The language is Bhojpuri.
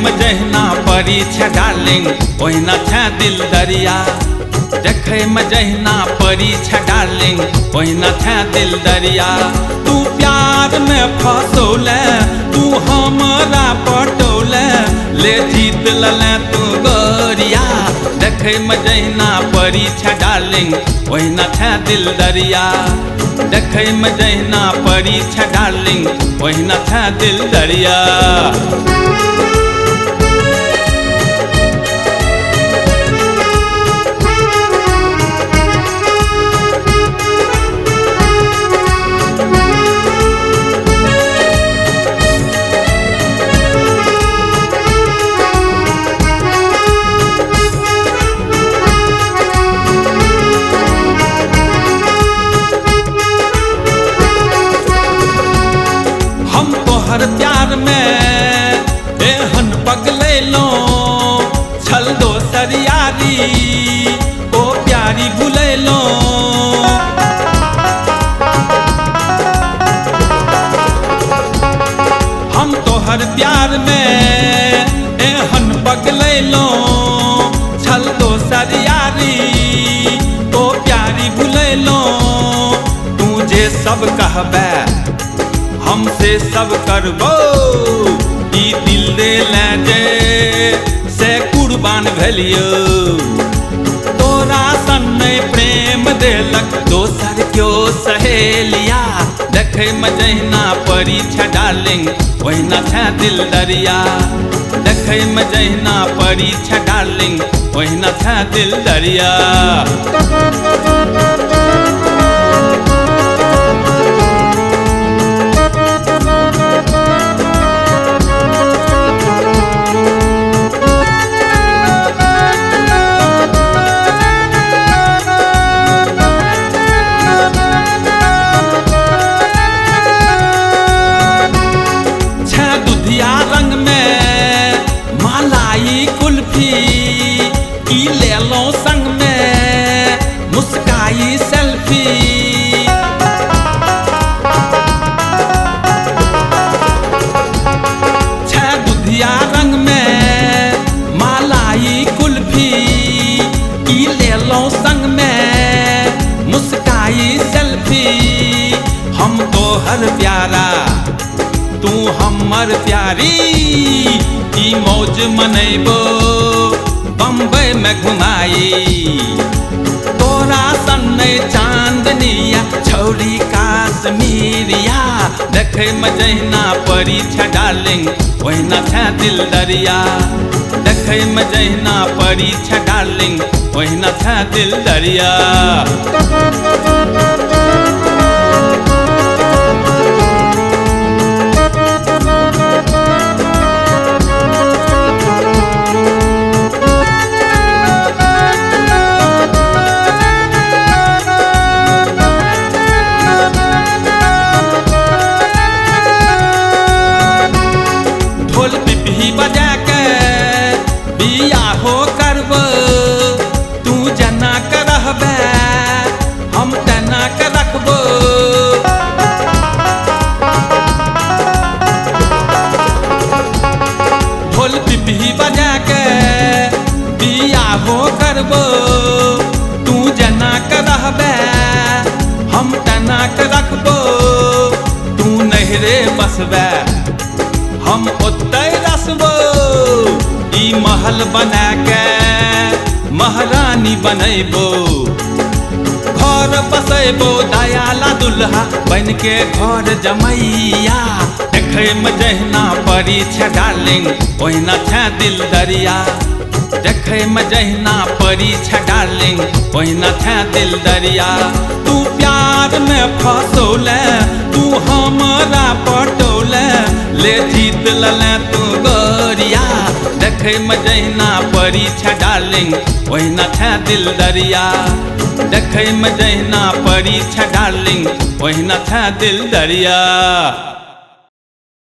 में जहिना परी छ डार्लिंग ओहिना छ दिल दरिया। देखे में जहिना परी छ डार्लिंग ओहिना छ दिल दरिया। तू प्यार में फसौले तू हमरा पटौले ले जीत लले तू गोरिया। देखे में जहिना परी छ डार्लिंग ओहिना छ दिल दरिया। देखे में जहिना परी छ डार्लिंग ओहिना छ दिल दरिया। हर प्यार में एहन पगलैलो छल दोसर यारी ओ प्यारी भुलैलो। हम तोहर प्यार में एहन पगलैलो छल दोसर यारी ओ प्यारी भुलैलो। तू जे सब कहबे हमसे सब करबो ई दिल दे ले जे से कुर्बान भेलियो। तोरा सन्ने प्रेम देलक दोसर क्यों सहेलिया। देखे में जहिना परी छ डार्लिंग ओहिना छ दिल दरिया। देखे में जहिना परी छ डार्लिंग ओहिना छ दिल दरिया। रंग में मलाई कुल्फी की ले लो संग में मुस्काई सेल्फी। छह दुधिया रंग में मलाई कुल्फी की ले लो संग में मुस्काई सेल्फी। हम तो हर प्यारा तू हमर प्यारी की मौज मनैबो बम्बई में घुमाई। तोरा सन्ने चांदनिया छौरी काश्मीरिया। देखे में जहिना परी छ डार्लिंग ओहिना छ दिल दरिया। देखे में जहिना परी छ डार्लिंग ओहिना छ दिल दरिया। ढोल पिपही बजा के बिया हो करबो तू जना के रहबे हम तना के रखबो। ढोल पिपही बजा के बिया हो करबो तू जना के रहबे हम तना के रखबो। तू नहरे बसबे हम ओतै रसबो ई महल बना के महारानी बनैबो। घर बसैबो दयाला दुल्हा बन के घर जमैया। देखे में जहिना परी छ डार्लिंग ओहिना छ दिल दरिया। देखे में जहिना परी छ डार्लिंग ओहिना छ दिल दरिया। तू प्यार में फसौले तू हमरा पटौले ले जीत लले तू गोरिया। देखे में जहिना परी छ डार्लिंग ओहिना छ दिल दरिया। देखे में जहिना परी छ डार्लिंग ओहिना छ दिल दरिया।